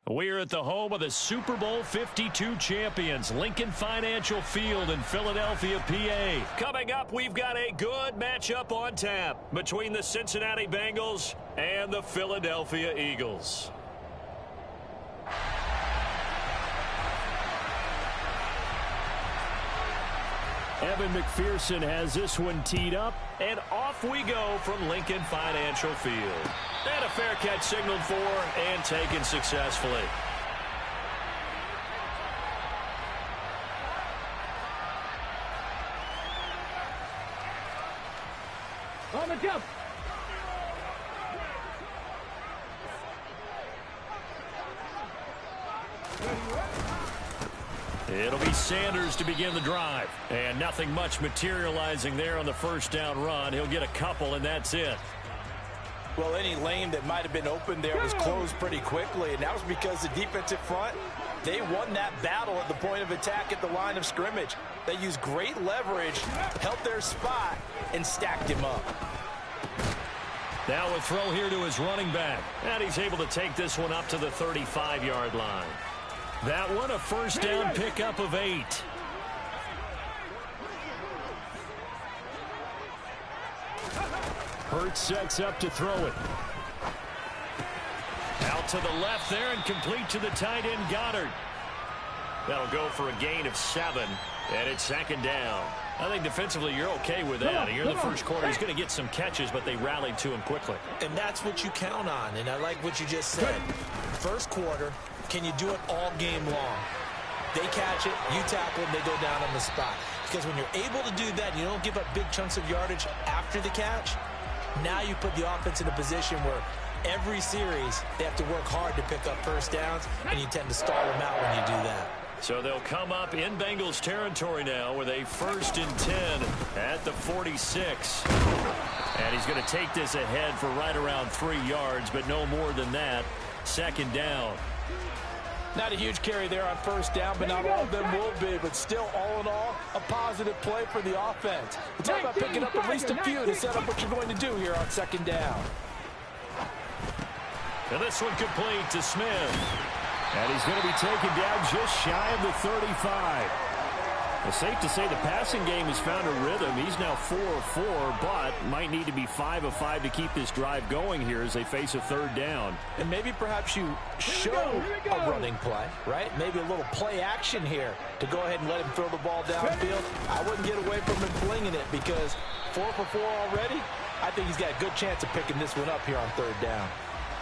We're at the home of the Super Bowl 52 champions, Lincoln Financial Field in Philadelphia, PA. Coming up, we've got a good matchup on tap between the Cincinnati Bengals and the Philadelphia Eagles. Evan McPherson has this one teed up, and off we go from Lincoln Financial Field. And a fair catch signaled for and taken successfully. On the jump. It'll be Sanders to begin the drive. And nothing much materializing there on the first down run. He'll get a couple, and that's it. Well, any lane that might have been open there was closed pretty quickly, and that was because the defensive front, they won that battle at the point of attack at the line of scrimmage. They used great leverage, held their spot, and stacked him up. Now a throw here to his running back. And he's able to take this one up to the 35-yard line. That one a first down pickup of 8. Hurts sets up to throw it. Out to the left there and complete to the tight end Goddard. That'll go for a gain of 7, and it's second down. I think defensively you're okay with that. Here in the first quarter, he's going to get some catches, but they rallied to him quickly. And that's what you count on, and I like what you just said. First quarter, can you do it all game long? They catch it, you tackle them, they go down on the spot. Because when you're able to do that, you don't give up big chunks of yardage after the catch. Now you put the offense in a position where every series they have to work hard to pick up first downs, and you tend to stall them out when you do that. So they'll come up in Bengals territory now with a 1st and 10 at the 46. And he's going to take this ahead for right around 3 yards, but no more than that. Second down. Not a huge carry there on first down, but not all of them will be. But still, all in all, a positive play for the offense. We're talking about picking up at least a few to set up what you're going to do here on second down. And this one complete to Smith. And he's going to be taken down just shy of the 35. It's safe to say the passing game has found a rhythm. He's now 4 of 4, but might need to be 5 of 5 to keep this drive going here as they face a third down. And maybe perhaps you show a running play, right? Maybe a little play action here to go ahead and let him throw the ball downfield. I wouldn't get away from him flinging it because 4 for 4 already. I think he's got a good chance of picking this one up here on third down.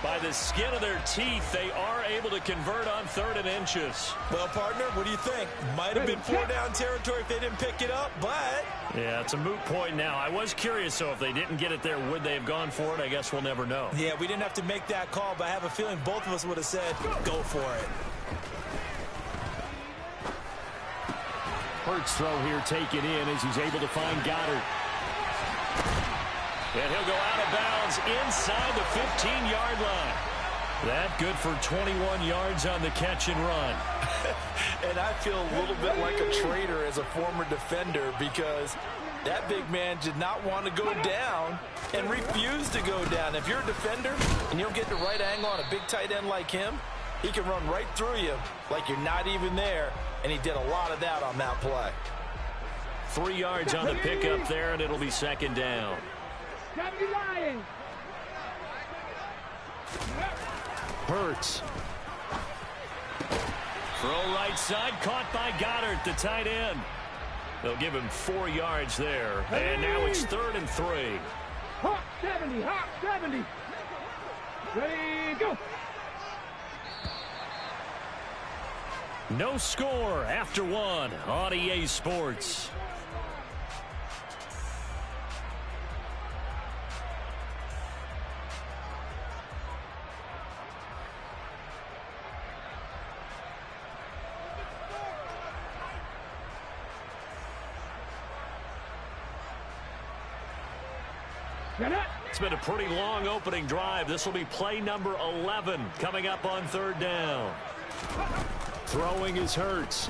By the skin of their teeth, they are able to convert on 3rd and inches. Well, partner, what do you think? Might have been 4-down territory if they didn't pick it up, but... Yeah, it's a moot point now. I was curious, so if they didn't get it there, would they have gone for it? I guess we'll never know. Yeah, we didn't have to make that call, but I have a feeling both of us would have said, go for it. Hurts throw here taken in as he's able to find Goddard. And he'll go out of bounds inside the 15-yard line. That good for 21 yards on the catch and run. And I feel a little bit like a traitor as a former defender because that big man did not want to go down and refused to go down. If you're a defender and you don't get the right angle on a big tight end like him, he can run right through you like you're not even there, and he did a lot of that on that play. 3 yards on the pickup there, and it'll be second down. Hurts. Throw right side, caught by Goddard, the tight end. They'll give him 4 yards there, and now it's 3rd and 3. Hot 70, hot 70. Ready, go. No score after 1 on EA Sports. It's been a pretty long opening drive. This will be play number 11 coming up on 3rd down. Throwing is Hurts.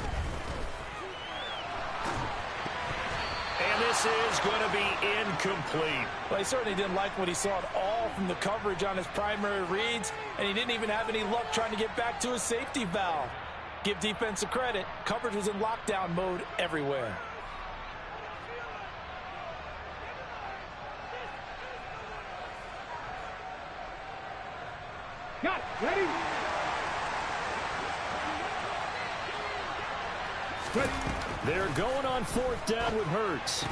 And and this is going to be incomplete. Well, he certainly didn't like what he saw at all from the coverage on his primary reads, and he didn't even have any luck trying to get back to his safety valve. Give defense a credit. Coverage was in lockdown mode everywhere. Got it. Ready? Ready. They're going on fourth down with Hurts.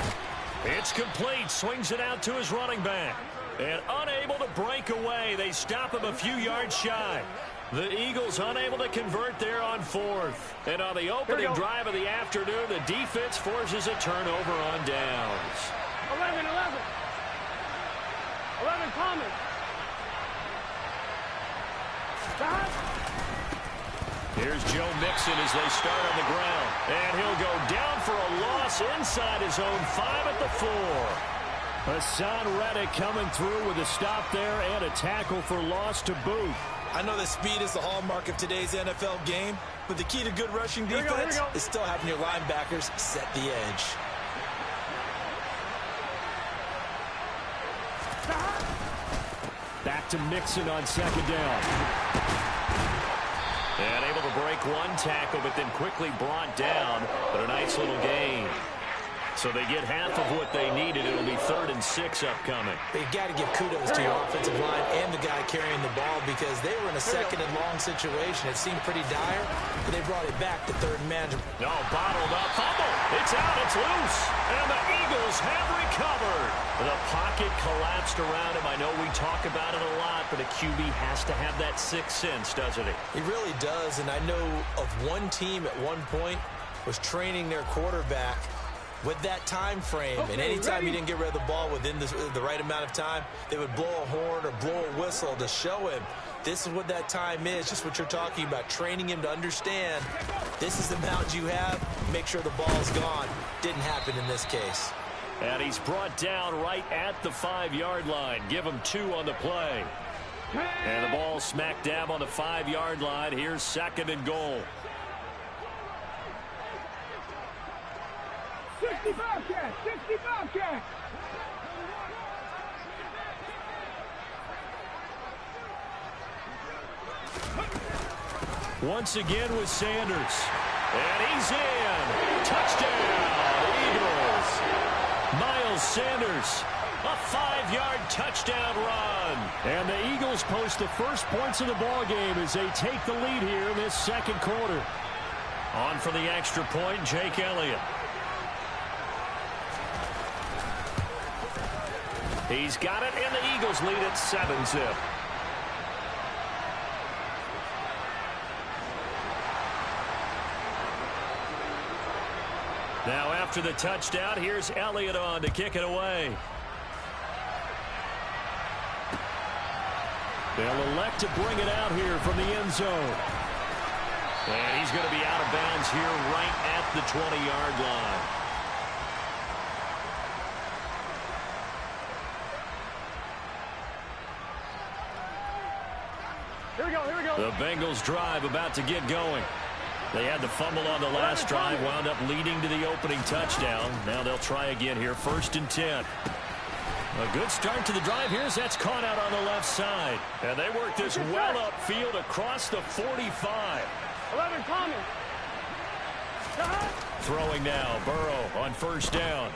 It's complete. Swings it out to his running back. And unable to break away. They stop him a few yards shy. The Eagles unable to convert there on fourth. And on the opening drive of the afternoon, the defense forces a turnover on downs. 11 Thomas. Here's Joe Mixon as they start on the ground. And he'll go down for a loss inside his own 5 at the 4. Hassan Reddick coming through with a stop there and a tackle for loss to boot. I know that speed is the hallmark of today's NFL game, but the key to good rushing defense is still having your linebackers set the edge. Back to Mixon on second down. And able to break one tackle, but then quickly brought down. But a nice little gain. So they get half of what they needed. It'll be 3rd and 6 upcoming. But you got to give kudos to your offensive line and the guy carrying the ball because they were in a second and long situation. It seemed pretty dire, but they brought it back to third and manageable. No, bottled up. Fumble. It's out. It's loose. And the Eagles have recovered. The pocket collapsed around him. I know we talk about it a lot, but a QB has to have that sixth sense, doesn't he? He really does, and I know of one team at one point was training their quarterback with that time frame, and anytime he didn't get rid of the ball within the right amount of time, they would blow a horn or blow a whistle to show him this is what that time is, just what you're talking about, training him to understand this is the amount you have, make sure the ball's gone. Didn't happen in this case. And he's brought down right at the 5-yard line. Give him 2 on the play. And the ball smack dab on the 5-yard line. Here's 2nd and goal. 65 catch. Once again with Sanders. And he's in. Touchdown, Eagles. Miles Sanders, a 5-yard touchdown run. And the Eagles post the first points of the ball game as they take the lead here in this second quarter. On for the extra point, Jake Elliott. He's got it, and the Eagles lead at 7-zip. Now after the touchdown, here's Elliott on to kick it away. They'll elect to bring it out here from the end zone. And he's going to be out of bounds here right at the 20-yard line. Here we go. The Bengals drive about to get going. They had the fumble on the last drive, wound up leading to the opening touchdown. Now they'll try again here, 1st and 10. A good start to the drive. Here's that's caught out on the left side. And they work this well upfield across the 45. 11 Thomas. Throwing now, Burrow on 1st down.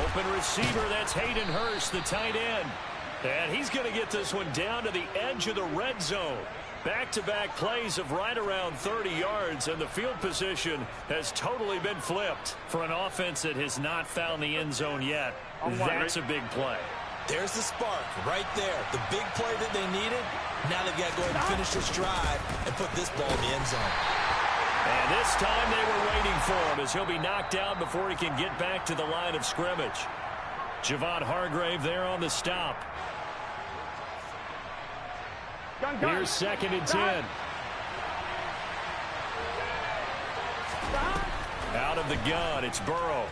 Open receiver, that's Hayden Hurst, the tight end. And he's going to get this one down to the edge of the red zone. Back-to-back plays of right around 30 yards, and the field position has totally been flipped. For an offense that has not found the end zone yet, that's a big play. There's the spark right there. The big play that they needed. Now they've got to go ahead and finish this drive and put this ball in the end zone. And this time they were waiting for him as he'll be knocked down before he can get back to the line of scrimmage. Javon Hargrave there on the stop. Here's 2nd and 10. Out of the gun, it's Burrow.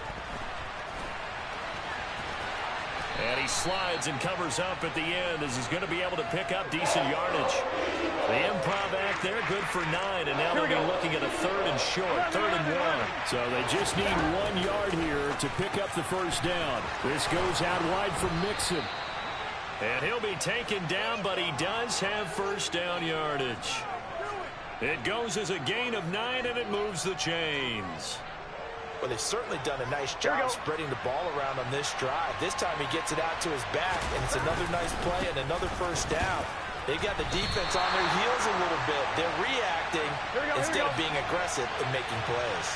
And he slides and covers up at the end as he's going to be able to pick up decent yardage. The improv act there, good for 9, and now they'll be looking at a 3rd and short, 3rd and 1. So they just need 1 yard here to pick up the first down. This goes out wide for Mixon. And he'll be taken down, but he does have first down yardage. It goes as a gain of 9, and it moves the chains. Well, they've certainly done a nice job spreading the ball around on this drive. This time he gets it out to his back, and it's another nice play and another first down. They've got the defense on their heels a little bit. They're reacting instead of being aggressive and making plays.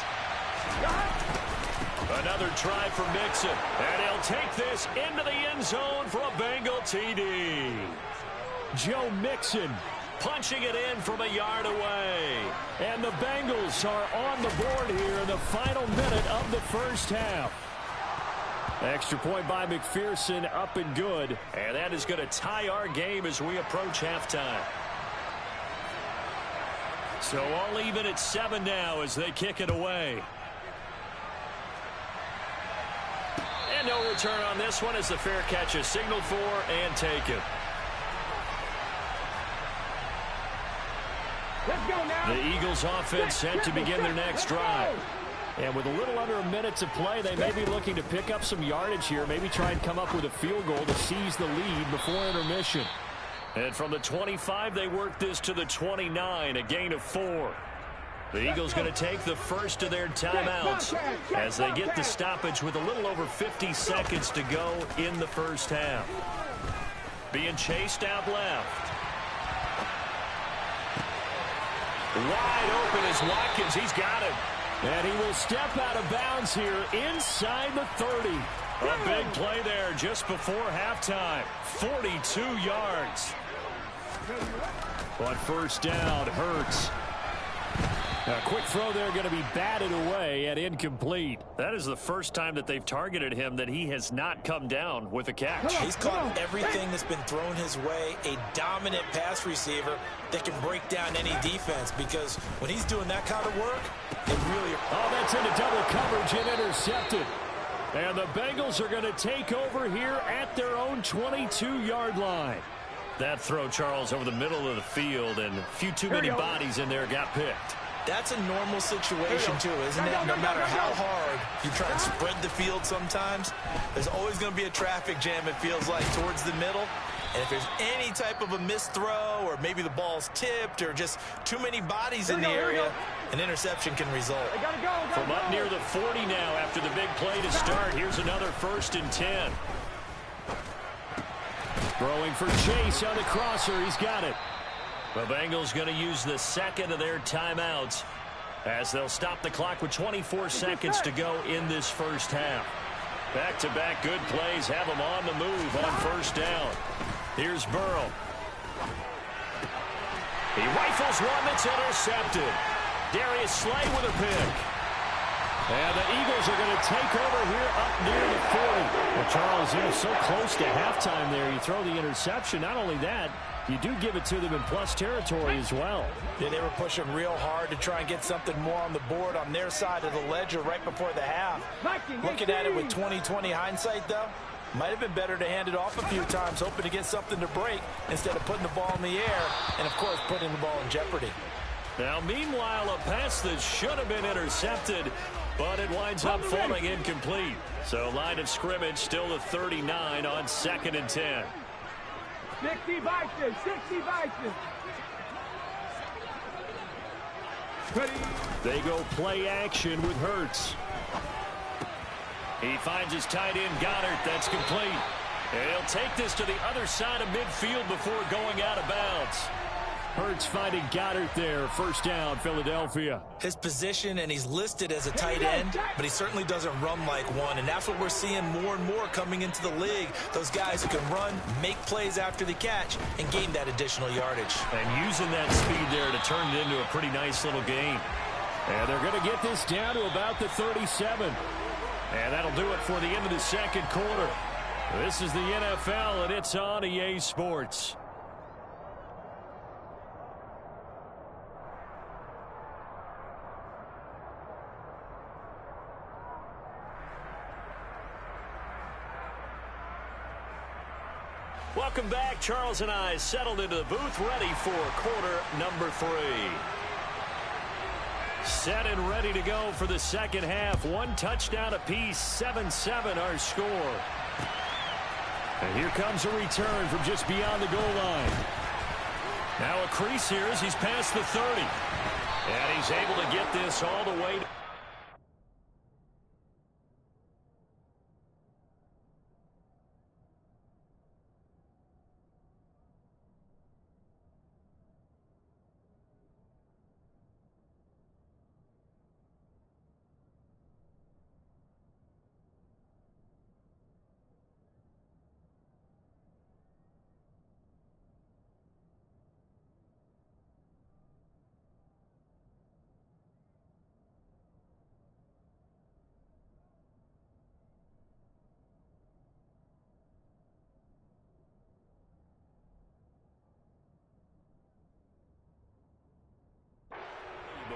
Another try for Mixon, and he'll take this into the end zone for a Bengal TD. Joe Mixon punching it in from a yard away. And the Bengals are on the board here in the final minute of the first half. Extra point by McPherson, up and good. And that is going to tie our game as we approach halftime. So all even at 7 now as they kick it away. And no return on this one as the fair catch is signaled for and taken. Let's go now. The Eagles offense set to begin their next drive. And with a little under a minute to play, they may be looking to pick up some yardage here, maybe try and come up with a field goal to seize the lead before intermission. And from the 25, they work this to the 29, a gain of 4. The Eagles going to take the first of their timeouts as they get the stoppage with a little over 50 seconds to go in the first half. Being chased out left. Wide open is Watkins. He's got it. And he will step out of bounds here inside the 30. A big play there just before halftime. 42 yards. But first down, Hurts. A quick throw there going to be batted away and incomplete. That is the first time that they've targeted him that he has not come down with a catch. He's caught everything that's been thrown his way. A dominant pass receiver that can break down any defense, because when he's doing that kind of work, it really... Oh, that's into double coverage and intercepted. And the Bengals are going to take over here at their own 22-yard line. That throw, Charles, over the middle of the field, and a few too many bodies in there got picked. That's a normal situation, too, isn't it? No matter how hard you try and spread the field sometimes, there's always going to be a traffic jam, it feels like, towards the middle. And if there's any type of a missed throw, or maybe the ball's tipped, or just too many bodies in the area, an interception can result. From up near the 40 now after the big play to start, here's another 1st and 10. Throwing for Chase on the crosser. He's got it. The Bengals going to use the second of their timeouts as they'll stop the clock with 24 seconds to go in this first half. Back-to-back good plays have them on the move on first down. Here's Burrow. He rifles one that's intercepted. Darius Slay with a pick. And the Eagles are going to take over here up near the 40. Well, Charles, you're so close to halftime there. You throw the interception. Not only that, you do give it to them in plus territory as well. Yeah, they were pushing real hard to try and get something more on the board on their side of the ledger right before the half. Looking at it with 20/20 hindsight, though, might have been better to hand it off a few times, hoping to get something to break instead of putting the ball in the air and, of course, putting the ball in jeopardy. Now, meanwhile, a pass that should have been intercepted, but it winds up falling incomplete. So line of scrimmage still the 39 on 2nd and 10. 60 Vikings, 60 Vikings. They go play action with Hurts. He finds his tight end Goddard. That's complete. And he'll take this to the other side of midfield before going out of bounds. Hurts finding Goddard there. First down, Philadelphia. His position, and he's listed as a tight end, but he certainly doesn't run like one, and that's what we're seeing more and more coming into the league. Those guys who can run, make plays after the catch, and gain that additional yardage. And using that speed there to turn it into a pretty nice little gain. And they're going to get this down to about the 37. And that'll do it for the end of the second quarter. This is the NFL, and it's on EA Sports. Welcome back. Charles and I settled into the booth, ready for quarter number 3. Set and ready to go for the second half. 1 touchdown apiece, 7-7 our score. And here comes a return from just beyond the goal line. Now a crease here as he's past the 30. And he's able to get this all the way to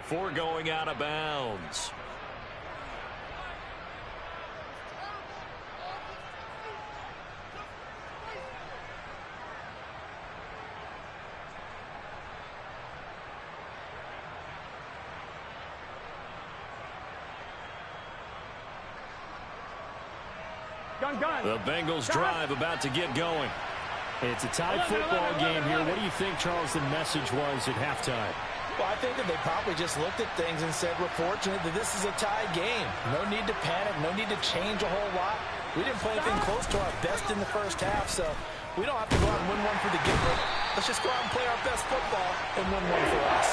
before going out of bounds. The Bengals drive about to get going. It's a tied football game here. What do you think, Charles, the message was at halftime? Well, I think that they probably just looked at things and said, we're fortunate that this is a tied game. No need to panic, no need to change a whole lot. We didn't play anything close to our best in the first half, so we don't have to go out and win one for the giver. Let's just go out and play our best football and win one for us.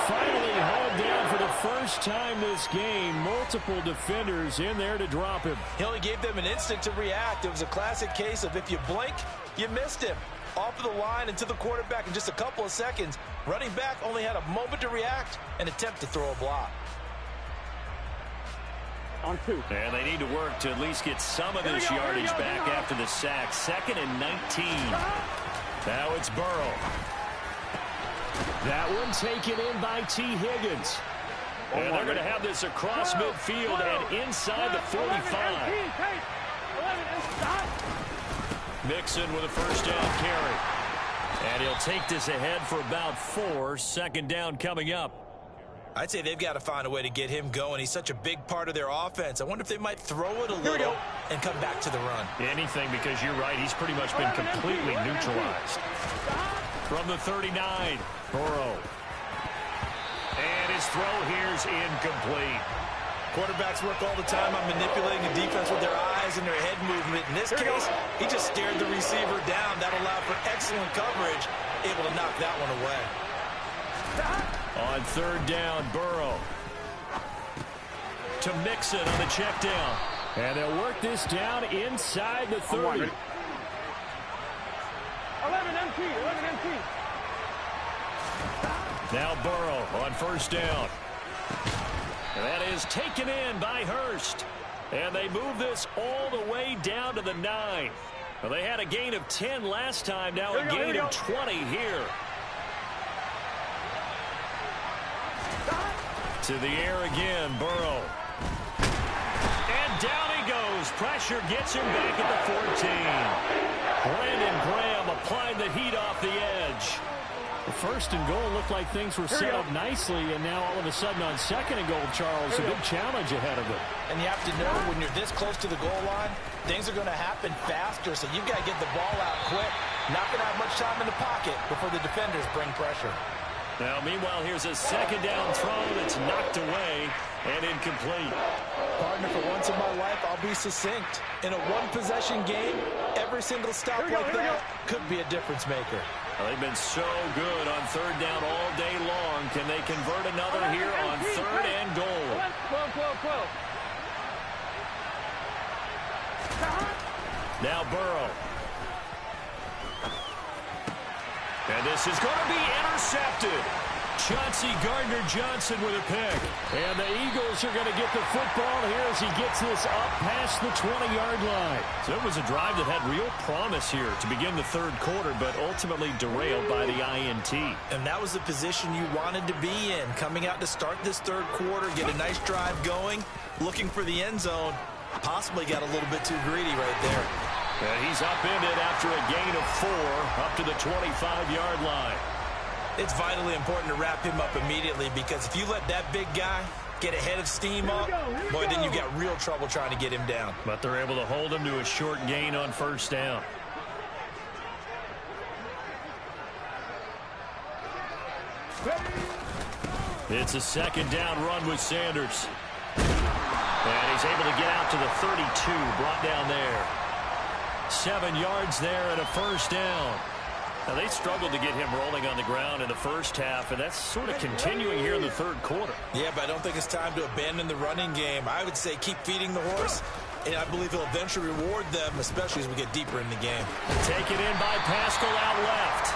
Finally hauled down for the first time this game. Multiple defenders in there to drop him. He only gave them an instant to react. It was a classic case of if you blink, you missed him. Off of the line and to the quarterback in just a couple of seconds. Running back only had a moment to react and attempt to throw a block. On 2. And they need to work to at least get some of this yardage back after the sack. 2nd and 19. Now it's Burrow. That one taken in by T. Higgins. And they're going to have this across midfield and inside the 45. Mixon with a first down carry. And he'll take this ahead for about 4. 2nd down coming up. I'd say they've got to find a way to get him going. He's such a big part of their offense. I wonder if they might throw it a little and come back to the run. Anything, because you're right. He's pretty much been completely neutralized. From the 39, Burrow. And his throw here's incomplete. Quarterbacks work all the time on manipulating the defense with their eyes and their head movement. In this case, he just stared the receiver down. That allowed for excellent coverage, able to knock that one away. On 3rd down, Burrow. To Mixon on the check down. And they'll work this down inside the 30. 11 MT, 11 MT. Now Burrow on 1st down. And that is taken in by Hurst. And they move this all the way down to the 9. Well, they had a gain of 10 last time. Now a gain of 20 here. To the air again, Burrow. And down he goes. Pressure gets him back at the 14. Brandon Graham applied the heat off the edge. The 1st and goal looked like things were set up nicely, and now all of a sudden on 2nd and goal, Charles, a big challenge ahead of them. And you have to know when you're this close to the goal line, things are going to happen faster, so you've got to get the ball out quick. Not going to have much time in the pocket before the defenders bring pressure. Now, meanwhile, here's a 2nd down throw that's knocked away and incomplete. Partner, for once in my life, I'll be succinct. In a one-possession game, every single stop like that could be a difference maker. Well, they've been so good on 3rd down all day long. Can they convert another here on 3rd and goal? 12. Now Burrow. And this is going to be intercepted. Chauncey Gardner-Johnson with a pick. And the Eagles are going to get the football here as he gets this up past the 20-yard line. So it was a drive that had real promise here to begin the 3rd quarter, but ultimately derailed by the INT. And that was the position you wanted to be in. Coming out to start this 3rd quarter, get a nice drive going, looking for the end zone. Possibly got a little bit too greedy right there. And he's upended after a gain of 4 up to the 25-yard line. It's vitally important to wrap him up immediately because if you let that big guy get ahead of steam up, boy, then you've got real trouble trying to get him down. But they're able to hold him to a short gain on first down. It's a second down run with Sanders. And he's able to get out to the 32, brought down there. 7 yards there and a first down. Now, they struggled to get him rolling on the ground in the first half, and that's sort of continuing here in the third quarter. Yeah, but I don't think it's time to abandon the running game. I would say keep feeding the horse, and I believe he'll eventually reward them, especially as we get deeper in the game. Taken in by Pascal out left.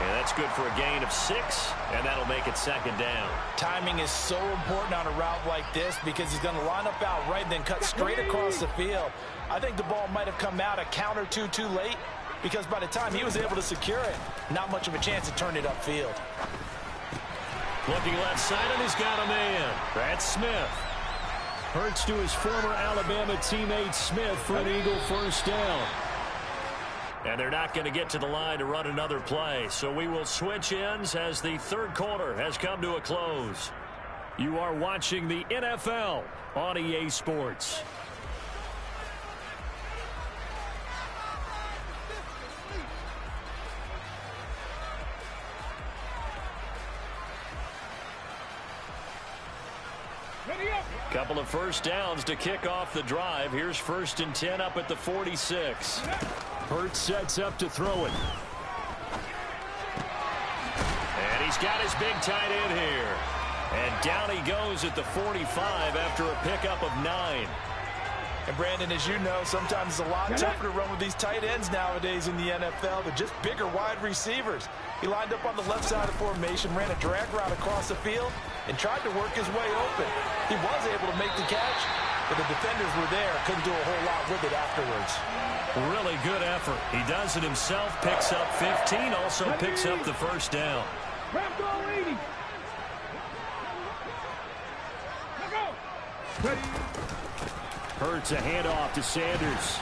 And that's good for a gain of 6, and that'll make it second down. Timing is so important on a route like this because he's going to line up out right and then cut straight across the field. I think the ball might have come out a count or two too late because by the time he was able to secure it, not much of a chance to turn it upfield. Looking left side, and he's got a man. That's Smith. Hurts to his former Alabama teammate Smith for an Eagle first down. And they're not going to get to the line to run another play. So we will switch ends as the third quarter has come to a close. You are watching the NFL on EA Sports. Couple of first downs to kick off the drive. Here's 1st and 10 up at the 46. Hurts sets up to throw it. And he's got his big tight end here. And down he goes at the 45 after a pickup of 9. And Brandon, as you know, sometimes it's a lot tougher to run with these tight ends nowadays in the NFL. They're just bigger wide receivers. He lined up on the left side of formation, ran a drag route across the field, and tried to work his way open. He was able to make the catch, but the defenders were there. Couldn't do a whole lot with it afterwards. Really good effort. He does it himself, picks up 15, also picks up the first down. Hurts a handoff to Sanders.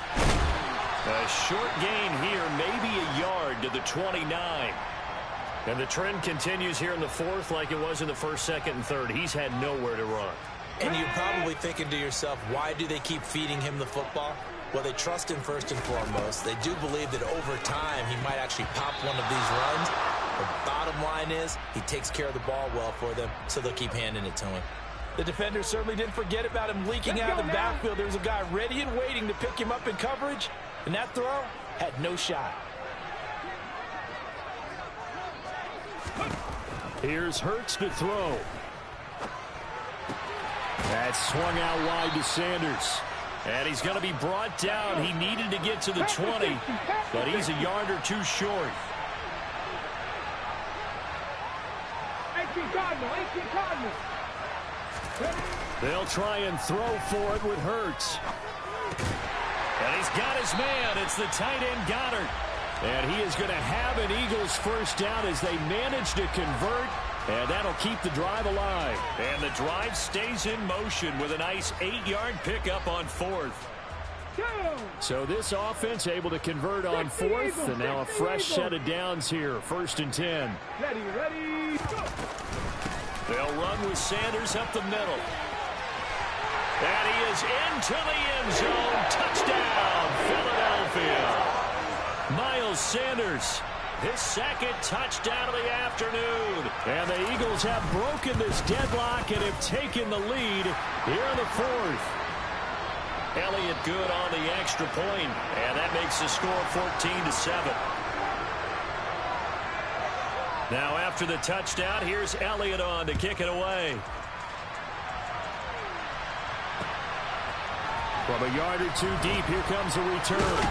A short gain here, maybe a yard to the 29. And the trend continues here in the fourth like it was in the first, second, and third. He's had nowhere to run. And you're probably thinking to yourself, why do they keep feeding him the football? Well, they trust him first and foremost. They do believe that over time he might actually pop one of these runs. The bottom line is he takes care of the ball well for them, so they'll keep handing it to him. The defender certainly didn't forget about him leaking out of the backfield. There was a guy ready and waiting to pick him up in coverage, and that throw had no shot. Here's Hurts to throw. That swung out wide to Sanders. And he's going to be brought down. He needed to get to the 20, but he's a yard or two short. They'll try and throw for it with Hurts. And he's got his man. It's the tight end Goddard. And he is going to have an Eagles first down as they manage to convert. And that'll keep the drive alive. And the drive stays in motion with a nice 8-yard pickup on fourth. So this offense able to convert on fourth. And now a fresh set of downs here. 1st and 10. Ready, go. They'll run with Sanders up the middle. And he is into the end zone. Touchdown, Philadelphia. Miles Sanders, his second touchdown of the afternoon. And the Eagles have broken this deadlock and have taken the lead here in the fourth. Elliott good on the extra point, and that makes the score 14-7. Now after the touchdown, here's Elliott on to kick it away. From a yard or two deep, here comes a return.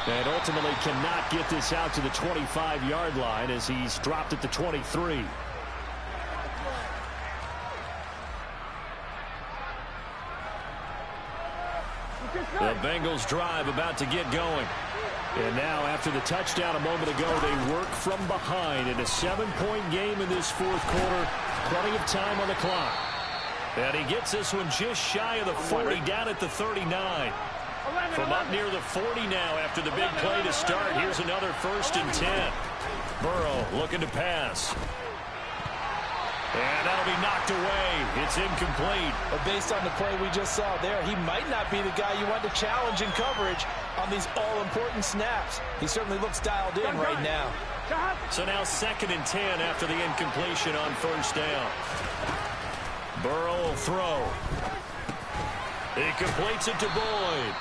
And ultimately cannot get this out to the 25-yard line as he's dropped at the 23. The Bengals drive about to get going. And now after the touchdown a moment ago, they work from behind in a 7-point game in this fourth quarter. Plenty of time on the clock. And he gets this one just shy of the 40, down at the 39. From up near the 40 now after the big play to start. Here's another 1st and 10. Burrow looking to pass. And that'll be knocked away. It's incomplete. But based on the play we just saw there, he might not be the guy you want to challenge in coverage on these all-important snaps. He certainly looks dialed in right now. So now 2nd and 10 after the incompletion on 1st down. Burrow will throw. He completes it to Boyd.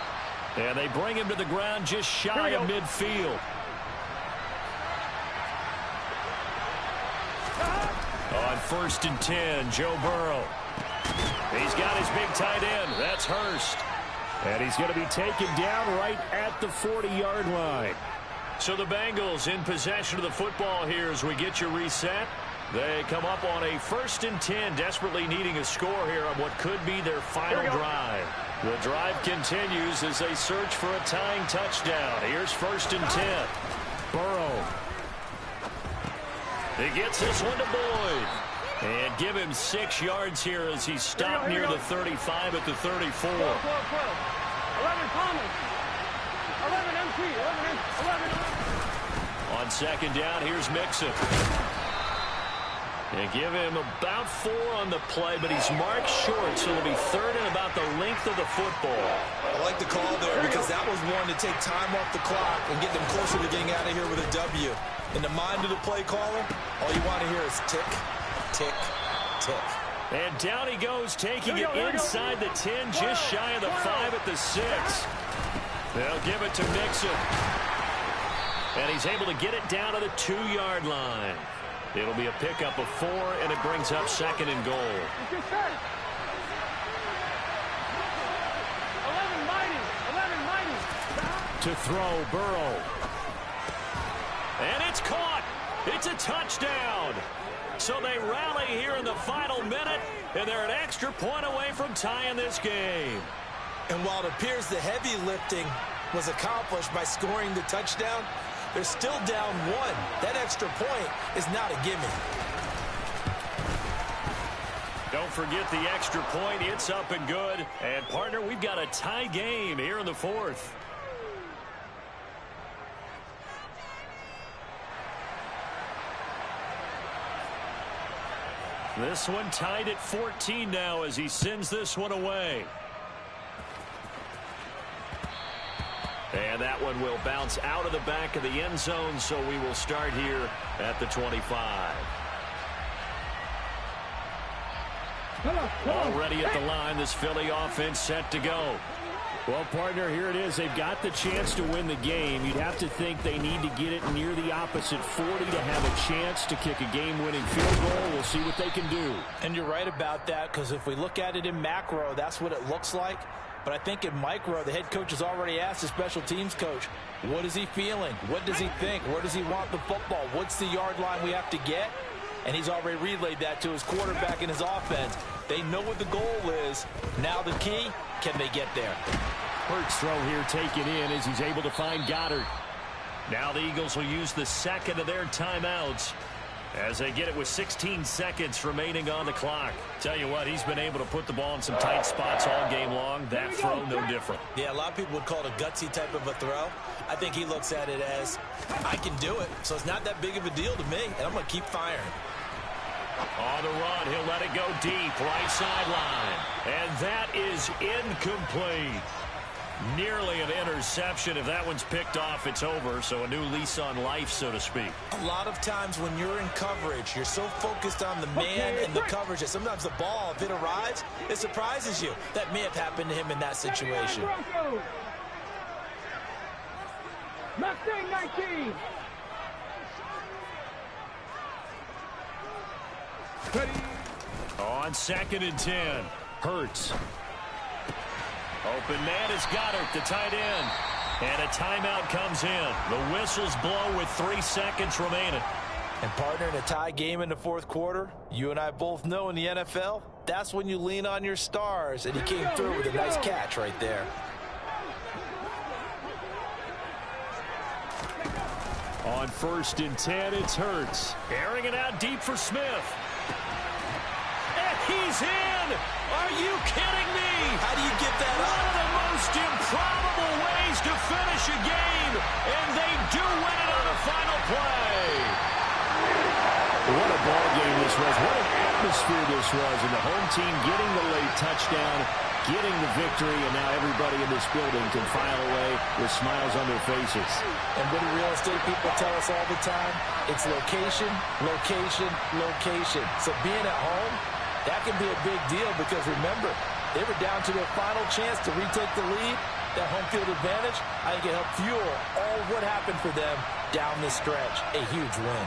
And they bring him to the ground just shy of midfield. On 1st and 10, Joe Burrow. He's got his big tight end. That's Hurst. And he's going to be taken down right at the 40-yard line. So the Bengals in possession of the football here as we get you reset. They come up on a 1st and 10, desperately needing a score here on what could be their final drive. The drive continues as they search for a tying touchdown. Here's 1st and 10. Burrow. He gets this one to Boyd. And give him 6 yards here as he's stopped near the 35 at the 34. 11 Thomas. 11 MP. 11. On 2nd down, here's Mixon. They give him about 4 on the play, but he's marked short, so it'll be 3rd and about the length of the football. I like the call there because that was one to take time off the clock and get them closer to getting out of here with a W. In the mind of the play caller, all you want to hear is tick, tick, tick. And down he goes, taking it inside the 10, just shy of the 5 at the 6. They'll give it to Mixon. And he's able to get it down to the 2-yard line. It'll be a pickup of 4, and it brings up 2nd and goal. 11 mighty. To throw, Burrow. And it's caught. It's a touchdown. So they rally here in the final minute, and they're an extra point away from tying this game. And while it appears the heavy lifting was accomplished by scoring the touchdown, they're still down 1. That extra point is not a gimme. Don't forget the extra point. It's up and good. And, partner, we've got a tie game here in the 4th. This one tied at 14 now as he sends this one away. And that one will bounce out of the back of the end zone, so we will start here at the 25. Already at the line, this Philly offense set to go. Well, partner, here it is. They've got the chance to win the game. You'd have to think they need to get it near the opposite 40 to have a chance to kick a game-winning field goal. We'll see what they can do. And you're right about that, because if we look at it in macro, that's what it looks like. But I think in micro, the head coach has already asked the special teams coach, what is he feeling? What does he think? Where does he want the football? What's the yard line we have to get? And he's already relayed that to his quarterback and his offense. They know what the goal is. Now the key, can they get there? Hurts throw here taken in as he's able to find Goddard. Now the Eagles will use the 2nd of their timeouts as they get it with 16 seconds remaining on the clock. Tell you what, he's been able to put the ball in some tight spots all game long. That throw, no different. Yeah, a lot of people would call it a gutsy type of a throw. I think he looks at it as, I can do it, so it's not that big of a deal to me, and I'm going to keep firing. On the run, he'll let it go deep, right sideline. And that is incomplete. Nearly an interception. If that one's picked off, it's over. So a new lease on life, so to speak. A lot of times when you're in coverage, you're so focused on the man and the coverage that sometimes the ball, if it arrives, it surprises you. That may have happened to him in that situation. Mustang 19. On 2nd and 10, Hurts. Open man is Goddard, the tight end. And a timeout comes in. The whistles blow with 3 seconds remaining. And partner, in a tie game in the 4th quarter, you and I both know in the NFL, that's when you lean on your stars. And he came through with a nice catch right there. On 1st and 10, it's Hurts. Airing it out deep for Smith. And he he's in. Are you kidding me? How do you get that One up? of the most improbable ways to finish a game, and they do win it on the final play. What a ball game this was. What an atmosphere this was. And the home team getting the late touchdown, getting the victory, and now everybody in this building can file away with smiles on their faces. And what do real estate people tell us all the time? It's location, location, location. So being at home, that can be a big deal because remember, they were down to their final chance to retake the lead. That home field advantage, I think it helped fuel all of what happened for them down the stretch. A huge win.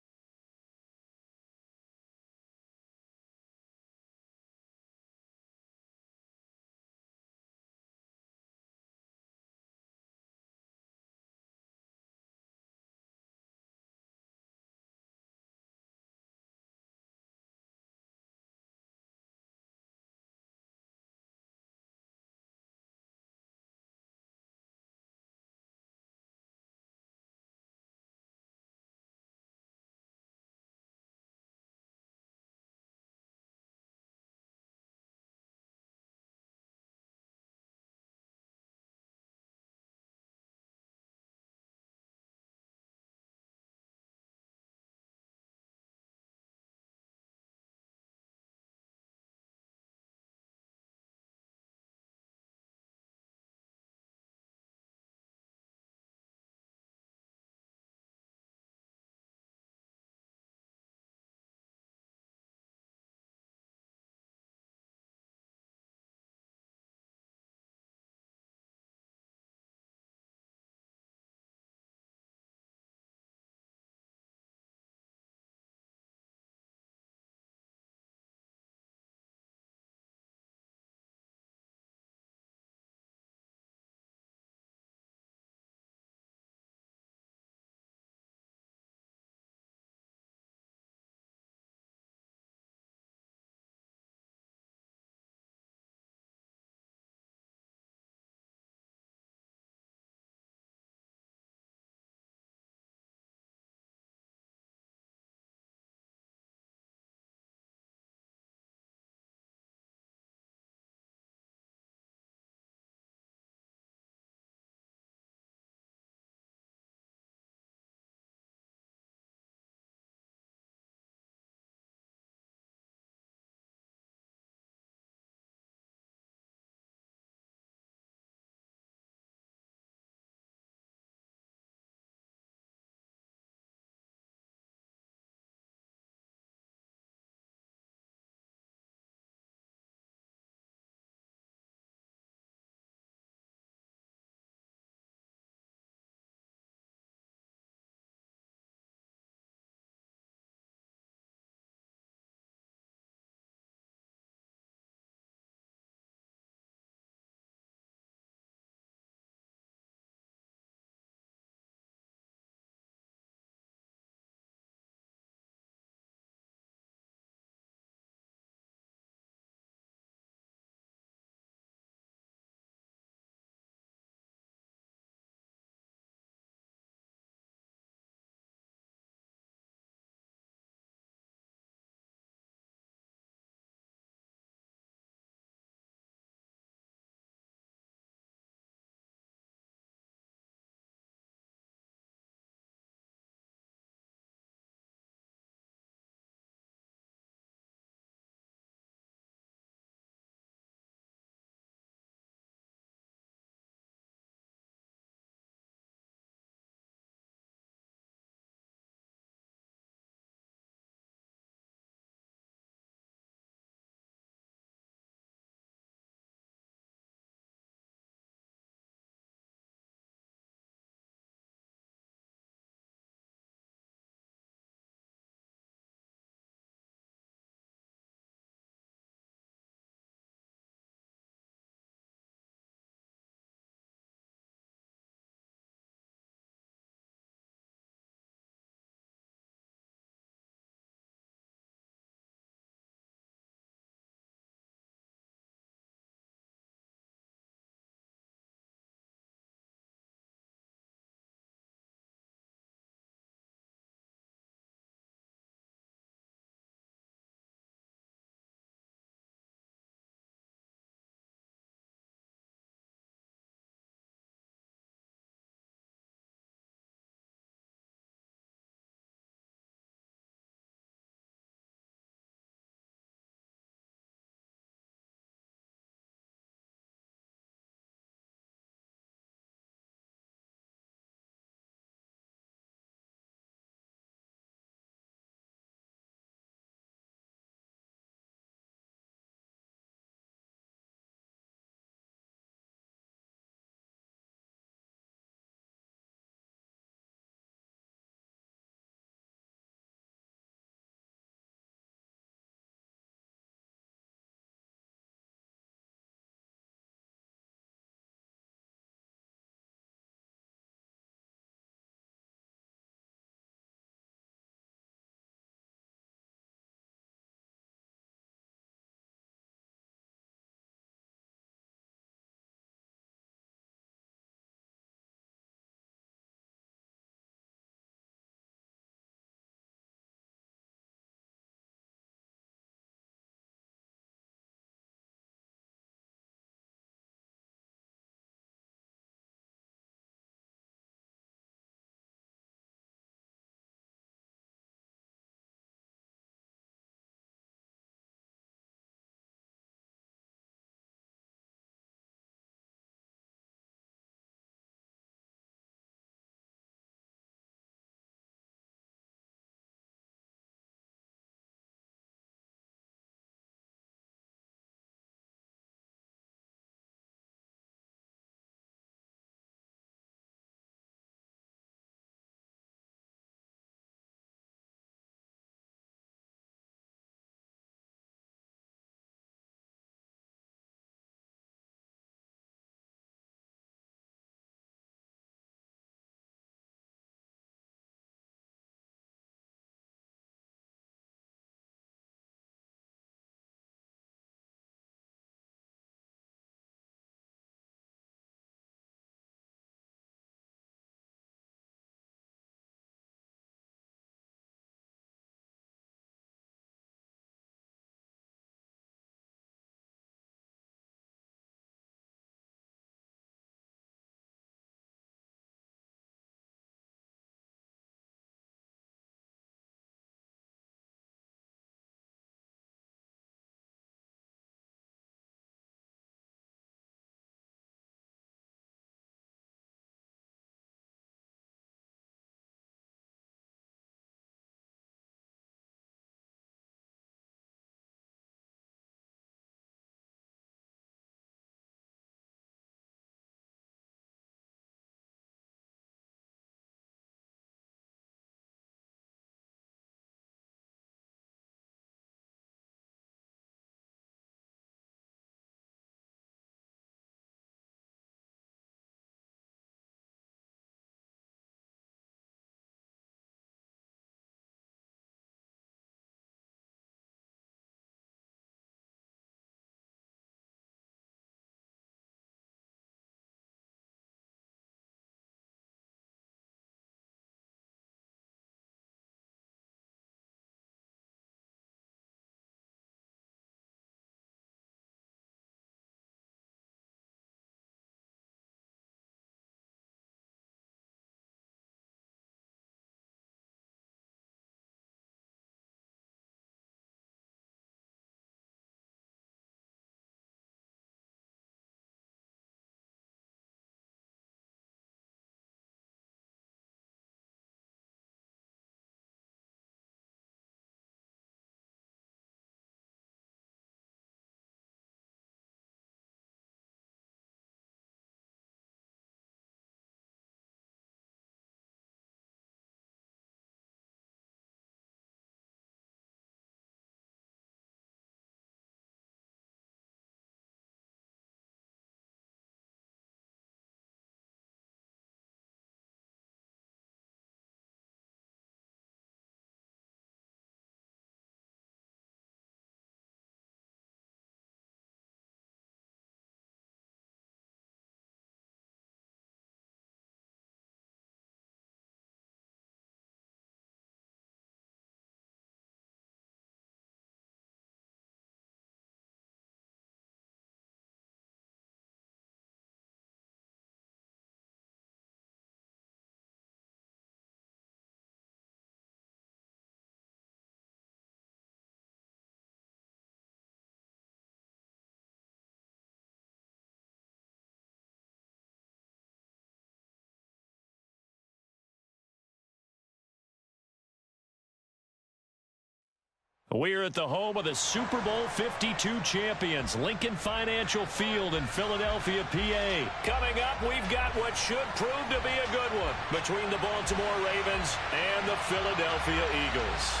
We're at the home of the Super Bowl 52 champions, Lincoln Financial Field in Philadelphia, PA. Coming up, we've got what should prove to be a good one between the Baltimore Ravens and the Philadelphia Eagles.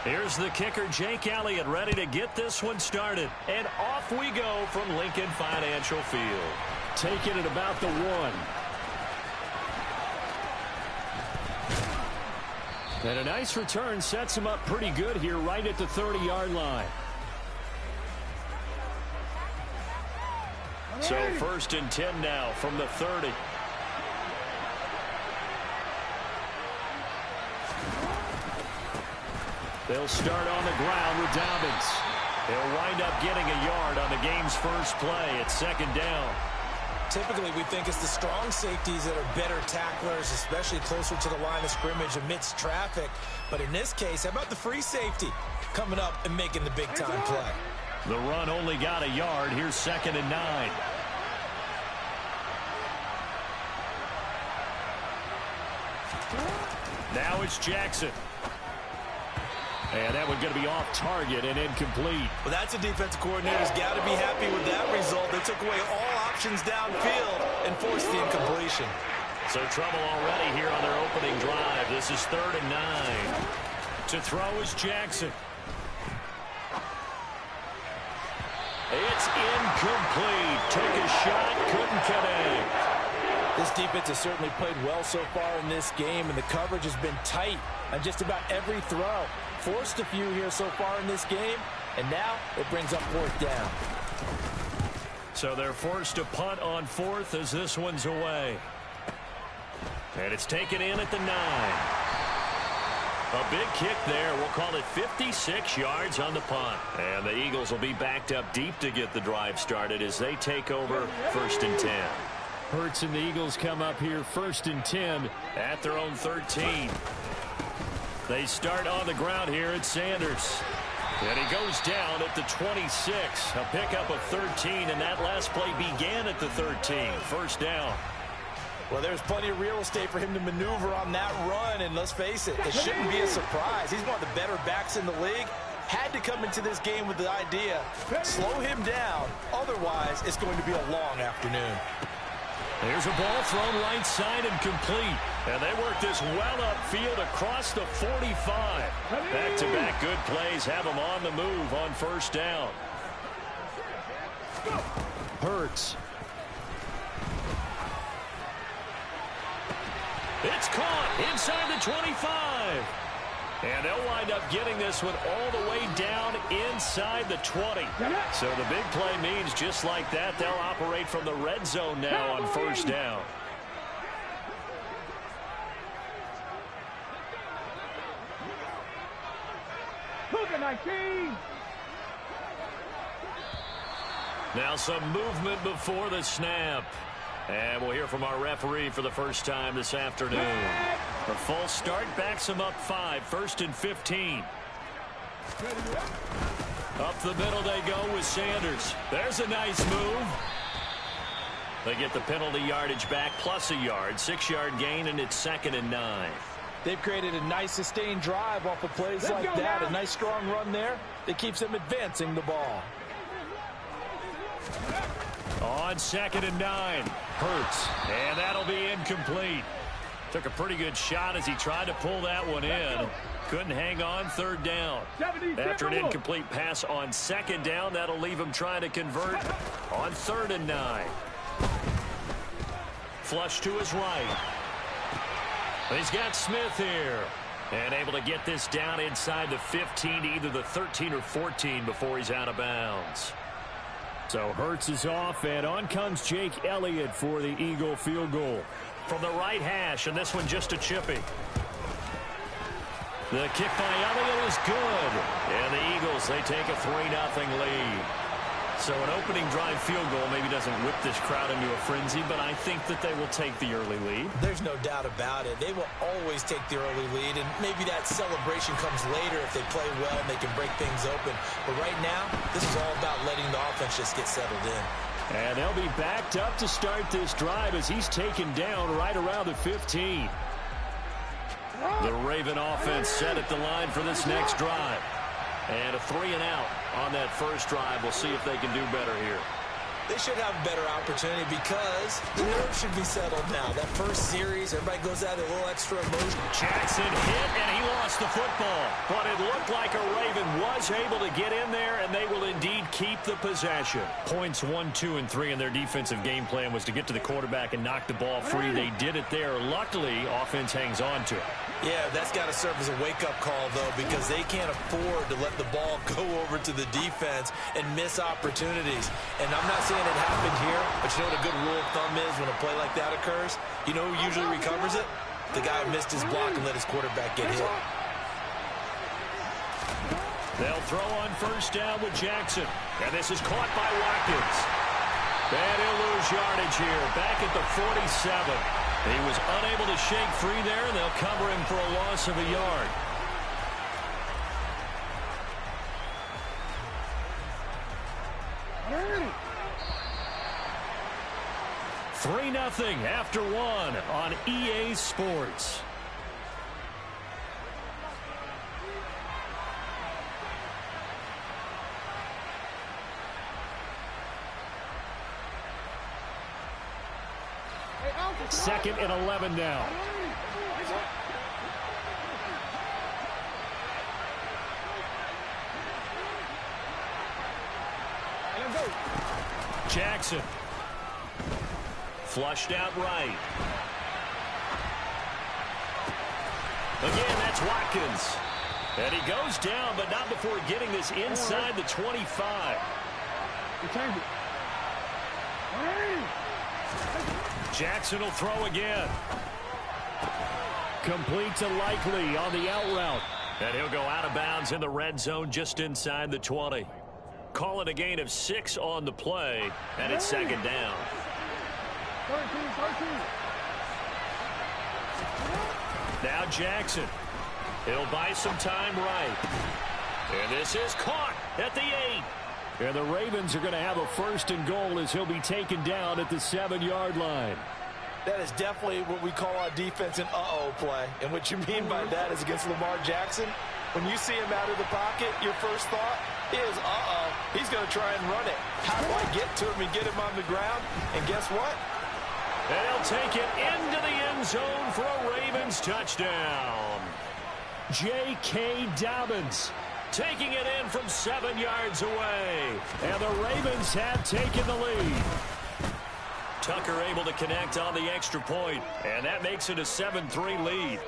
Here's the kicker, Jake Elliott, ready to get this one started. And off we go from Lincoln Financial Field. Taking it about the 1. And a nice return sets him up pretty good here right at the 30-yard line. So 1st and 10 now from the 30. They'll start on the ground with Dobbins. They'll wind up getting a yard on the game's first play at 2nd down. Typically, we think it's the strong safeties that are better tacklers, especially closer to the line of scrimmage amidst traffic. But in this case, how about the free safety coming up and making the big-time play? The run only got a yard. Here's 2nd and 9. Now it's Jackson. And that one's going to be off target and incomplete. Well, that's a defensive coordinator's got to be happy with that result. They took away all options downfield and forced the incompletion. So trouble already here on their opening drive. This is 3rd and 9. To throw is Jackson. It's incomplete. Took a shot, couldn't connect. This defense has certainly played well so far in this game, and the coverage has been tight on just about every throw. Forced a few here so far in this game, and now it brings up 4th down. So they're forced to punt on 4th as this one's away. And it's taken in at the 9. A big kick there. We'll call it 56 yards on the punt. And the Eagles will be backed up deep to get the drive started as they take over 1st and 10. Hurts and the Eagles come up here 1st and 10 at their own 13. They start on the ground here at Sanders. And he goes down at the 26. A pickup of 13, and that last play began at the 13. 1st down. Well, there's plenty of real estate for him to maneuver on that run, and let's face it, it shouldn't be a surprise. He's one of the better backs in the league. Had to come into this game with the idea, slow him down, otherwise it's going to be a long afternoon. There's a ball thrown right side and complete. And they work this well upfield across the 45. Back-to-back good plays have them on the move on 1st down. Hurts. It's caught inside the 25. And they'll wind up getting this one all the way down inside the 20. So the big play means just like that, they'll operate from the red zone now on 1st down. Look at 19. Now some movement before the snap. And we'll hear from our referee for the first time this afternoon. The false start backs them up 5, 1st and 15. Up the middle they go with Sanders. There's a nice move. They get the penalty yardage back plus a yard, 6-yard gain, and it's 2nd and 9. They've created a nice sustained drive off of plays like that. A nice strong run there that keeps them advancing the ball. On 2nd and 9, Hurts, and that'll be incomplete. Took a pretty good shot as he tried to pull that one in. Couldn't hang on 3rd down. After an incomplete pass on 2nd down, that'll leave him trying to convert on 3rd and 9. Flush to his right. He's got Smith here. And able to get this down inside the 15 to either the 13 or 14 before he's out of bounds. So Hurts is off, and on comes Jake Elliott for the Eagle field goal. From the right hash, and this one just a chippy. The kick by Elliott is good. And the Eagles, they take a 3-0 lead. So an opening drive field goal maybe doesn't whip this crowd into a frenzy, but I think that they will take the early lead. There's no doubt about it. They will always take the early lead, and maybe that celebration comes later if they play well and they can break things open. But right now, this is all about letting the offense just get settled in. And they'll be backed up to start this drive as he's taken down right around the 15. The Raven offense set at the line for this next drive. And a 3-and-out on that first drive. We'll see if they can do better here. They should have a better opportunity because the nerves should be settled now. That first series, everybody goes out a little extra emotion. Jackson hit, and he lost the football. But it looked like a Raven was able to get in there, and they will indeed keep the possession. Points 1, 2, and 3 in their defensive game plan was to get to the quarterback and knock the ball free. They did it there. Luckily, offense hangs on to it. Yeah, that's got to serve as a wake-up call, though, because they can't afford to let the ball go over to the defense and miss opportunities. And I'm not saying it happened here, but you know what a good rule of thumb is when a play like that occurs? You know who usually recovers it? The guy who missed his block and let his quarterback get hit. They'll throw on first down with Jackson. And this is caught by Watkins. And he'll lose yardage here, back at the 47. He was unable to shake free there, and they'll cover him for a loss of a yard. Hey. 3-0 after 1 on EA Sports. Second and 11 now. Jackson. Flushed out right. Again, that's Watkins. And he goes down, but not before getting this inside the 25. Jackson will throw again. Complete to Likely on the out route. And he'll go out of bounds in the red zone just inside the 20. Call it a gain of 6 on the play, and it's second down. 13. Now Jackson. He'll buy some time right. And this is caught at the 8. And the Ravens are going to have a first and goal as he'll be taken down at the 7-yard line. That is definitely what we call our defense an uh-oh play. And what you mean by that is against Lamar Jackson, when you see him out of the pocket, your first thought is, uh-oh, he's going to try and run it. How do I get to him and get him on the ground? And guess what? And he'll take it into the end zone for a Ravens touchdown. J.K. Dobbins taking it in from 7 yards away. And the Ravens have taken the lead. Tucker able to connect on the extra point, and that makes it a 7-3 lead.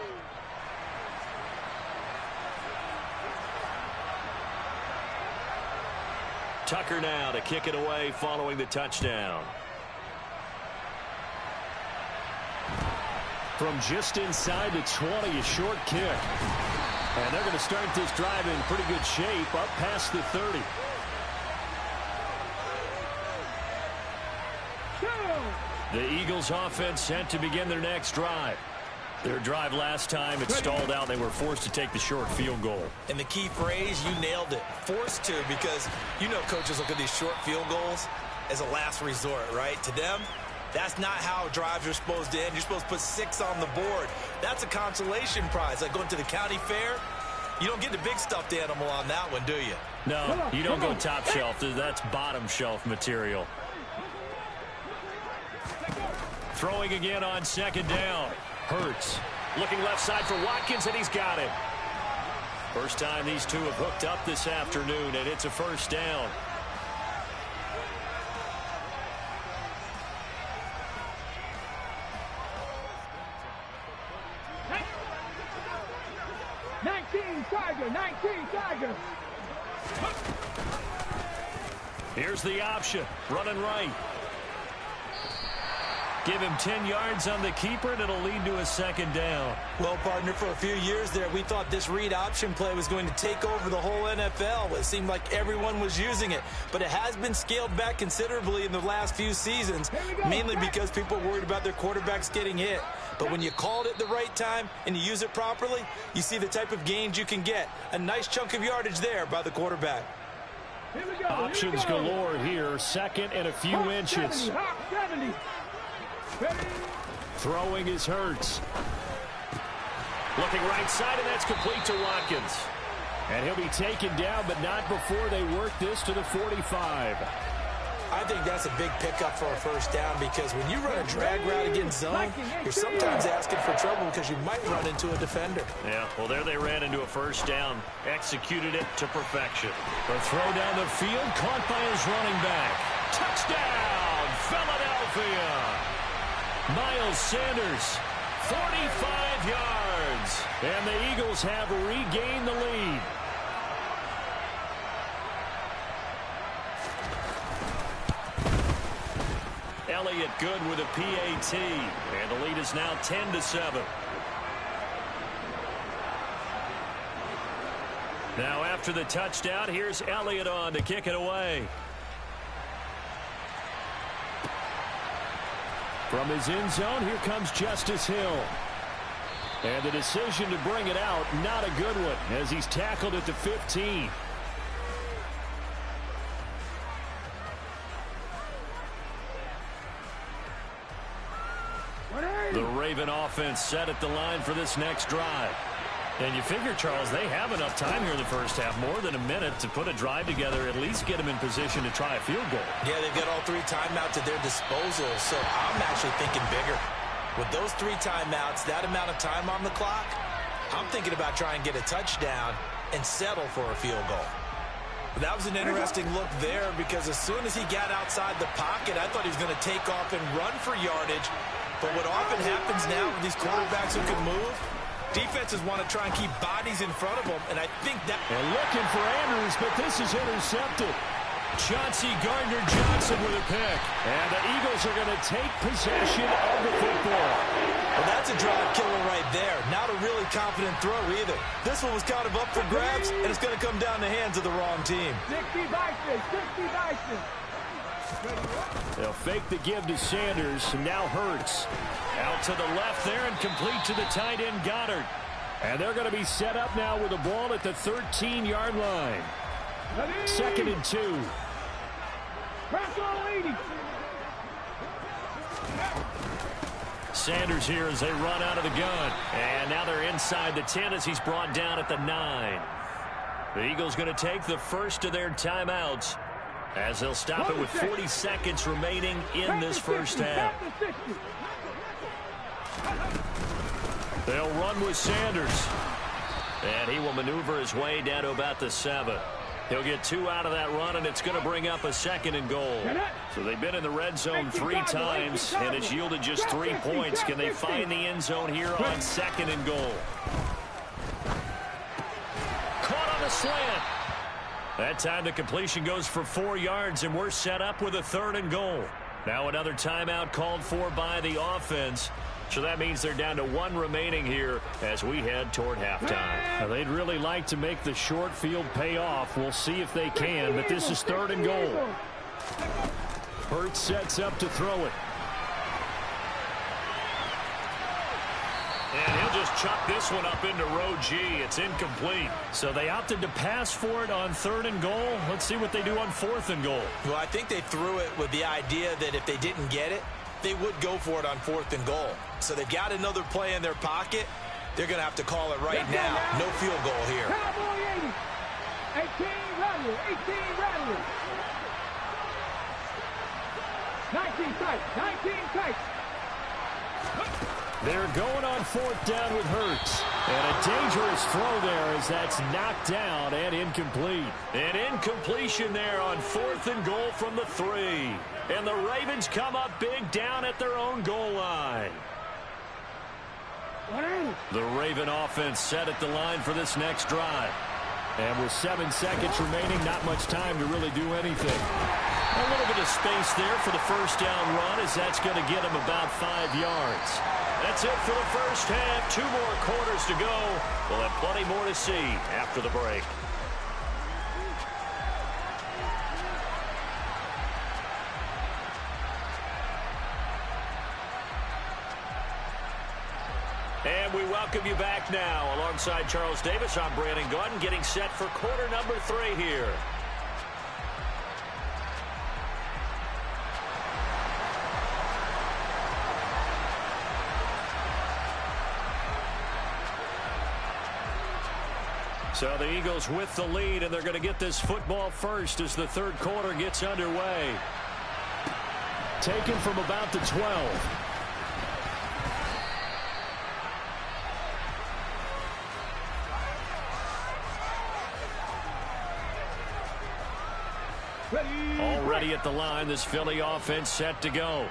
Tucker now to kick it away following the touchdown. From just inside the 20, a short kick. And they're going to start this drive in pretty good shape, up past the 30. The Eagles offense set to begin their next drive. Their drive last time, it stalled out. They were forced to take the short field goal. And the key phrase, you nailed it. Forced to, because you know coaches look at these short field goals as a last resort, right? To them, that's not how drives are supposed to end. You're supposed to put 6 on the board. That's a consolation prize. Like going to the county fair, you don't get the big stuffed animal on that one, do you? No, you don't go top shelf. That's bottom shelf material. Throwing again on second down. Hurts. Looking left side for Watkins, and he's got it. First time these two have hooked up this afternoon, and it's a first down. Tiger. Here's the option. Running right. Give him 10 yards on the keeper, and it'll lead to a second down. Well, partner, for a few years there, we thought this read option play was going to take over the whole NFL. It seemed like everyone was using it, but it has been scaled back considerably in the last few seasons, mainly because people are worried about their quarterbacks getting hit. But when you called it the right time and you use it properly, you see the type of gains you can get. A nice chunk of yardage there by the quarterback. Options galore here. Second and a few inches. Throwing is Hurts. Looking right side, and that's complete to Watkins. And he'll be taken down, but not before they work this to the 45. I think that's a big pickup for a first down because when you run a drag route against zone, you're sometimes asking for trouble because you might run into a defender. Yeah, well, there they ran into a first down. Executed it to perfection. The throw down the field, caught by his running back. Touchdown, Philadelphia! Miles Sanders, 45 yards. And the Eagles have regained the lead. Elliott good with a PAT. And the lead is now 10-7. Now after the touchdown, here's Elliott on to kick it away. From his end zone, here comes Justice Hill. And the decision to bring it out, not a good one, as he's tackled at the 15. The Raven offense set at the line for this next drive. And you figure, Charles, they have enough time here in the first half, more than a minute, to put a drive together, at least get them in position to try a field goal. Yeah, they've got all three timeouts at their disposal, so I'm actually thinking bigger. With those three timeouts, that amount of time on the clock, I'm thinking about trying to get a touchdown and settle for a field goal. But that was an interesting look there because as soon as he got outside the pocket, I thought he was going to take off and run for yardage. But what often happens now with these quarterbacks who can move, defenses want to try and keep bodies in front of them, and I think that... And looking for Andrews, but this is intercepted. Chauncey Gardner-Johnson with a pick. And the Eagles are going to take possession of the football. Well, that's a drive killer right there. Not a really confident throw either. This one was kind of up for grabs, and it's going to come down the hands of the wrong team. 60 Bison, 60 Bison. They'll fake the give to Sanders, and now Hurts. Out to the left there and complete to the tight end Goddard. And they're going to be set up now with the ball at the 13-yard line. 2nd and 2. Sanders here as they run out of the gun. And now they're inside the 10 as he's brought down at the 9. The Eagles going to take the first of their timeouts as they'll stop it with 40 seconds remaining in this first half. They'll run with Sanders. And he will maneuver his way down to about the 7. He'll get 2 out of that run, and it's going to bring up a 2nd and goal. So they've been in the red zone 3 times, and it's yielded just 3 points. Can they find the end zone here on 2nd and goal? Caught on the slant. That time the completion goes for 4 yards, and we're set up with a 3rd and goal. Now another timeout called for by the offense. So that means they're down to 1 remaining here as we head toward halftime. Now, they'd really like to make the short field pay off. We'll see if they can, but this is 3rd and goal. Hurts sets up to throw it. And he'll just chuck this one up into row G. It's incomplete. So they opted to pass for it on 3rd and goal. Let's see what they do on 4th and goal. Well, I think they threw it with the idea that if they didn't get it, they would go for it on 4th and goal. So they've got another play in their pocket. They're going to have to call it right now. No field goal here. Cowboy 80. 18 Rattler. 18 Rattler. 19 tight. 19 tight. They're going on 4th down with Hurts. And a dangerous throw there as that's knocked down and incomplete. An incompletion there on 4th and goal from the 3. And the Ravens come up big down at their own goal line. The Raven offense set at the line for this next drive. And with 7 seconds remaining, not much time to really do anything. A little bit of space there for the first down run, as that's going to get him about 5 yards. That's it for the first half. 2 more quarters to go. We'll have plenty more to see after the break. And we welcome you back now. Alongside Charles Davis, I'm Brandon Gordon, getting set for quarter number 3 here. So the Eagles with the lead, and they're going to get this football first as the third quarter gets underway. Taken from about the 12. Already at the line, this Philly offense set to go.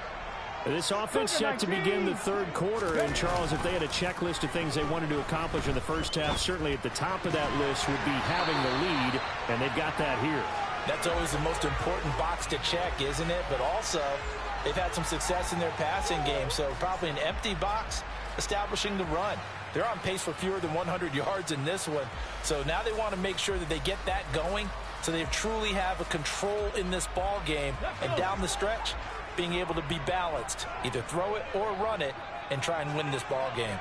This offense set to begin the third quarter, and Charles, if they had a checklist of things they wanted to accomplish in the first half, certainly at the top of that list would be having the lead, and they've got that here. That's always the most important box to check, isn't it? But also, they've had some success in their passing game, so probably an empty box establishing the run. They're on pace for fewer than 100 yards in this one, so now they want to make sure that they get that going so they truly have a control in this ball game, and down the stretch, being able to be balanced, either throw it or run it, and try and win this ball game.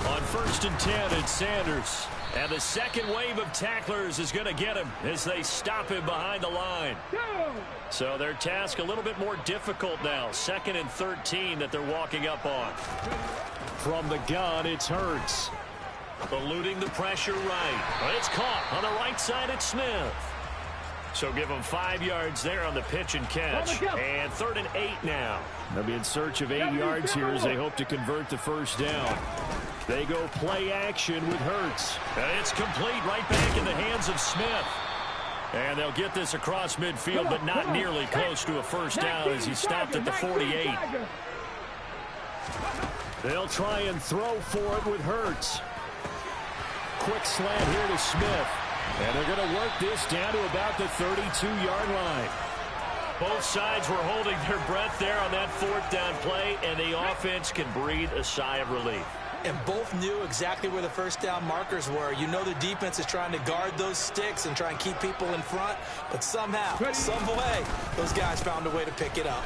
On 1st and 10, it's Sanders. And the second wave of tacklers is going to get him as they stop him behind the line. So their task a little bit more difficult now. 2nd and 13 that they're walking up on. From the gun, it's Hurts. Eluding the pressure right. But it's caught on the right side at Smith. So give them 5 yards there on the pitch and catch. And 3rd and 8 now. They'll be in search of 8 yards here as they hope to convert the first down. They go play action with Hurts. And it's complete right back in the hands of Smith. And they'll get this across midfield, but not nearly close to a first down as he stopped at the 48. They'll try and throw for it with Hurts. Quick slant here to Smith. And they're going to work this down to about the 32-yard line. Both sides were holding their breath there on that 4th down play, and the offense can breathe a sigh of relief. And both knew exactly where the first down markers were. You know the defense is trying to guard those sticks and try and keep people in front, but somehow, some way, those guys found a way to pick it up.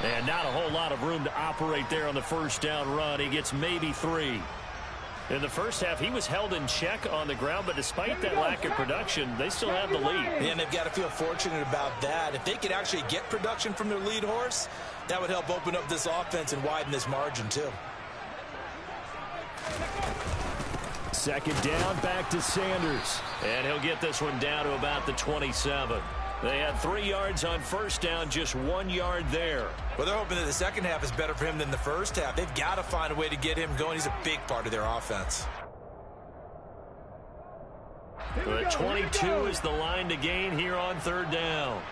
And not a whole lot of room to operate there on the first down run. He gets maybe 3. In the first half, he was held in check on the ground, but despite that lack of production, they still have the lead. And they've got to feel fortunate about that. If they could actually get production from their lead horse, that would help open up this offense and widen this margin, too. 2nd down, back to Sanders. And he'll get this one down to about the 27. They had 3 yards on first down, just 1 yard there. Well, they're hoping that the second half is better for him than the first half. They've got to find a way to get him going. He's a big part of their offense. The 22 is the line to gain here on 3rd down.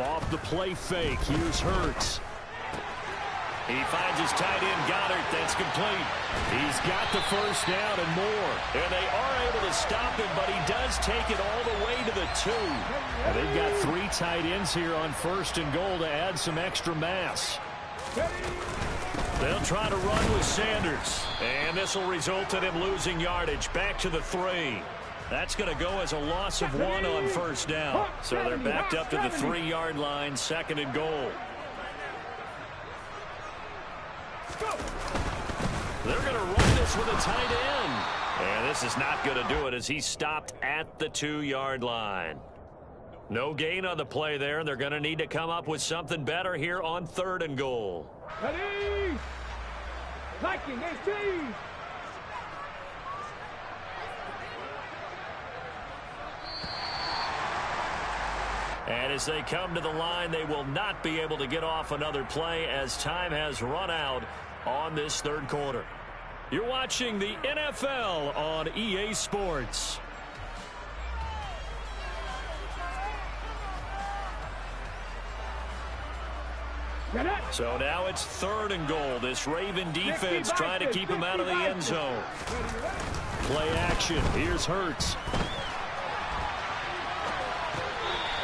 Off the play fake, here's Hurts. He finds his tight end, Goddard. That's complete. He's got the first down and more. And they are able to stop him, but he does take it all the way to the 2. And they've got 3 tight ends here on 1st and goal to add some extra mass. They'll try to run with Sanders. And this will result in him losing yardage back to the 3. That's going to go as a loss of 1 on first down. So they're backed up to the 3-yard line, 2nd and goal. They're going to run this with a tight end. And this is not going to do it as he stopped at the 2-yard line. No gain on the play there, and they're going to need to come up with something better here on 3rd and goal. Ready? Liking HG. And as they come to the line, they will not be able to get off another play as time has run out on this 3rd quarter. You're watching the NFL on EA Sports. Get it. So now it's 3rd and goal. This Raven defense trying to keep him out of the end zone. Play action. Here's Hurts.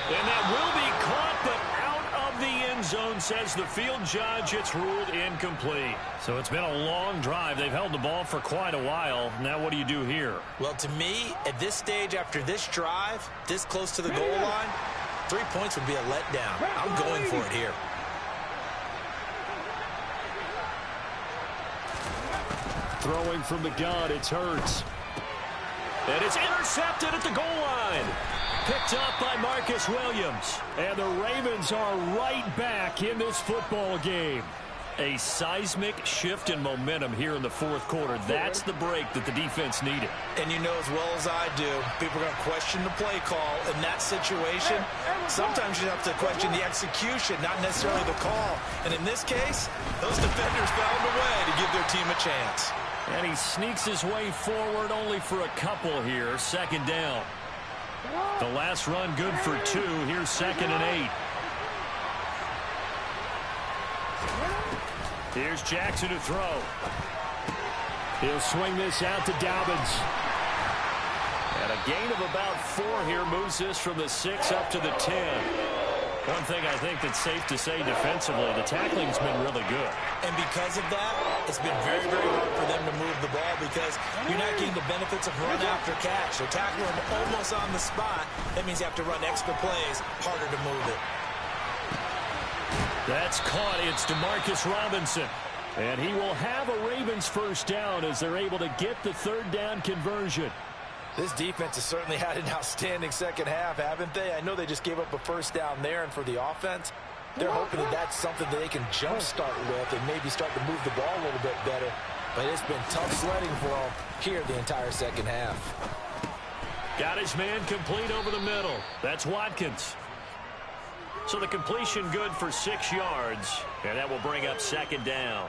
And that will be caught, but out of the end zone, says the field judge. It's ruled incomplete. So it's been a long drive. They've held the ball for quite a while. Now what do you do here? Well, to me, at this stage, after this drive, this close to the goal line, 3 points would be a letdown. I'm going for it here. Throwing from the gun, it's Hurts. And it's intercepted at the goal line. Picked up by Marcus Williams. And the Ravens are right back in this football game. A seismic shift in momentum here in the 4th quarter. That's the break that the defense needed. And you know as well as I do, people are going to question the play call in that situation. Sometimes you have to question the execution, not necessarily the call. And in this case, those defenders found a way to give their team a chance. And he sneaks his way forward only for a couple here. 2nd down. The last run good for 2. Here's 2nd and 8. Here's Jackson to throw. He'll swing this out to Dobbins. And a gain of about 4 here moves this from the 6 up to the 10. One thing I think that's safe to say defensively, the tackling's been really good. And because of that, it's been very, very hard for them to move the ball because you're not getting the benefits of run after catch. They're tackling them almost on the spot. That means you have to run extra plays, harder to move it. That's caught. It's DeMarcus Robinson. And he will have a Ravens 1st down as they're able to get the 3rd down conversion. This defense has certainly had an outstanding 2nd half, haven't they? I know they just gave up a 1st down there, and for the offense, they're hoping that that's something that they can jumpstart with and maybe start to move the ball a little bit better. But it's been tough sledding for them here the entire 2nd half. Got his man complete over the middle. That's Watkins. So the completion good for 6 yards, and that will bring up 2nd down.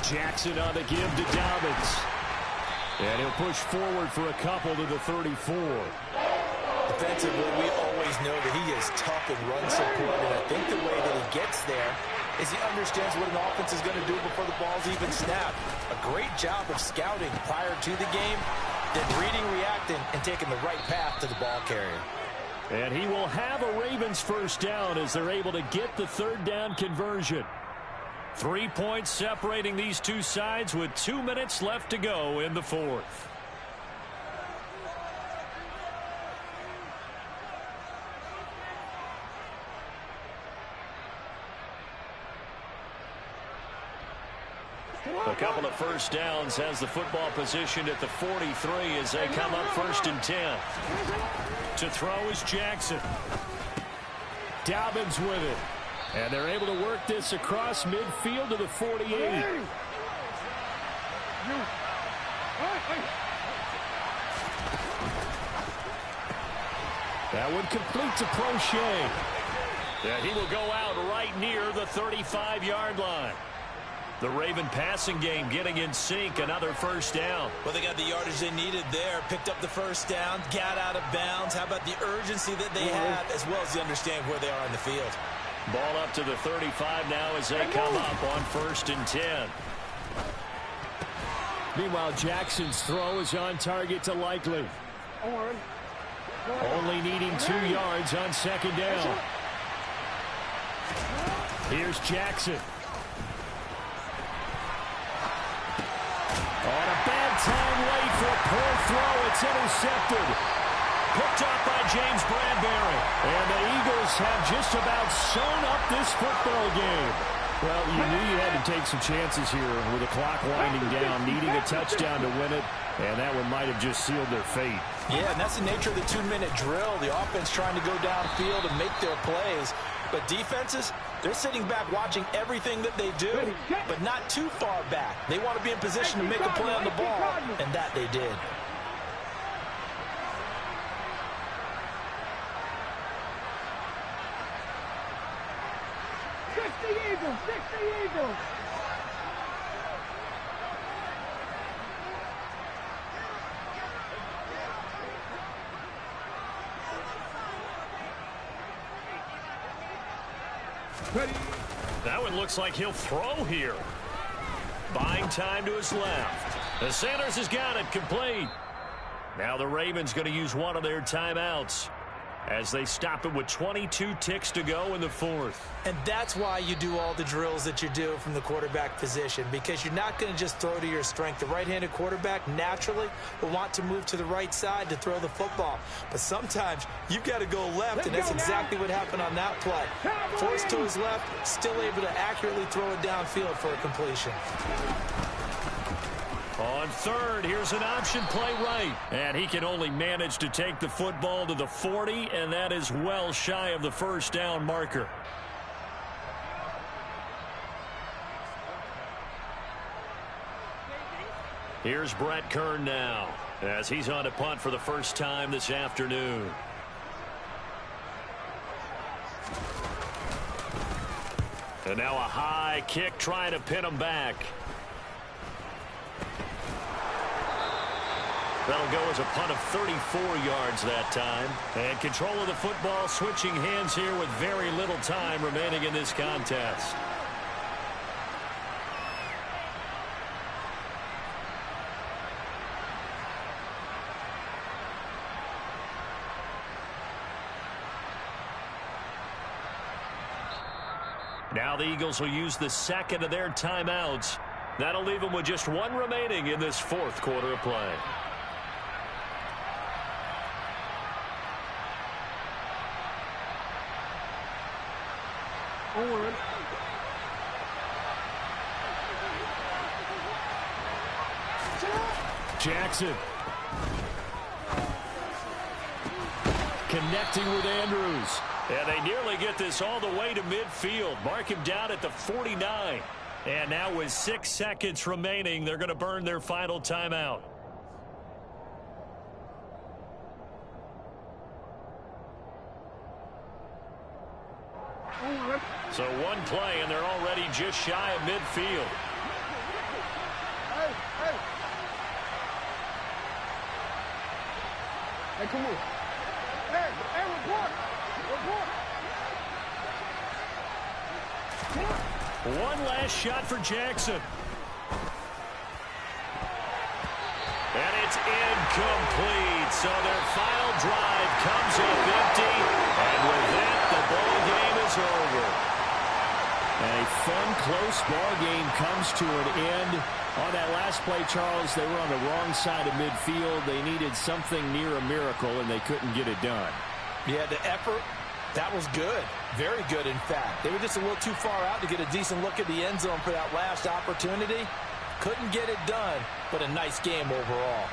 Jackson on the give to Dobbins. And he'll push forward for a couple to the 34. Defensively, we always know that he is tough in run support, and I think the way that he gets there is he understands what an offense is going to do before the ball's even snapped. A great job of scouting prior to the game, then reading, reacting, and taking the right path to the ball carrier. And he will have a Ravens 1st down as they're able to get the 3rd down conversion. 3 points separating these two sides with 2 minutes left to go in the 4th. A couple of 1st downs has the football positioned at the 43 as they come up 1st and 10. To throw is Jackson. Dobbins with it. And they're able to work this across midfield to the 48. That one complete to Prochet. And he will go out right near the 35-yard line. The Raven passing game getting in sync, another 1st down. Well, they got the yardage they needed there, picked up the 1st down, got out of bounds. How about the urgency that they have, as well as they understand where they are in the field. Ball up to the 35 now as they come up on 1st and 10. Meanwhile, Jackson's throw is on target to Likely. Only needing 2 yards on 2nd down. Here's Jackson. On a bad time late for a poor throw. It's intercepted. Picked up by James Bradbury. And the Eagles have just about sewn up this football game. Well, you knew you had to take some chances here with the clock winding down, needing a touchdown to win it, and that one might have just sealed their fate. Yeah, and that's the nature of the 2-minute drill. The offense trying to go downfield and make their plays. But defenses, they're sitting back watching everything that they do, but not too far back. They want to be in position to make a play on the ball, and that they did. Fix the Eagles! Ready. That one looks like he'll throw here. Buying time to his left. The Sanders has got it complete. Now the Ravens going to use one of their timeouts as they stop it with 22 ticks to go in the fourth. And that's why you do all the drills that you do from the quarterback position, because you're not going to just throw to your strength. The right-handed quarterback naturally will want to move to the right side to throw the football. But sometimes you've got to go left, and that's exactly what happened on that play. Forced to his left, still able to accurately throw it downfield for a completion. On third, here's an option play right. And he can only manage to take the football to the 40, and that is well shy of the first down marker. Here's Brett Kern now, as he's on a punt for the first time this afternoon. And now a high kick trying to pin him back. That'll go as a punt of 34 yards that time. And control of the football switching hands here with very little time remaining in this contest. Now the Eagles will use the second of their timeouts. That'll leave them with just one remaining in this fourth quarter of play. Jackson. Connecting with Andrews. And they nearly get this all the way to midfield. Mark him down at the 49. And now with 6 seconds remaining, they're going to burn their final timeout. So one play, and they're already just shy of midfield. Hey, come on. Hey, report. One last shot for Jackson. And it's incomplete. So their final drive comes up empty. And with that, the ball game is over. A fun, close ball game comes to an end. On that last play, Charles, they were on the wrong side of midfield. They needed something near a miracle, and they couldn't get it done. Yeah, the effort, that was good. Very good, in fact. They were just a little too far out to get a decent look at the end zone for that last opportunity. Couldn't get it done, but a nice game overall.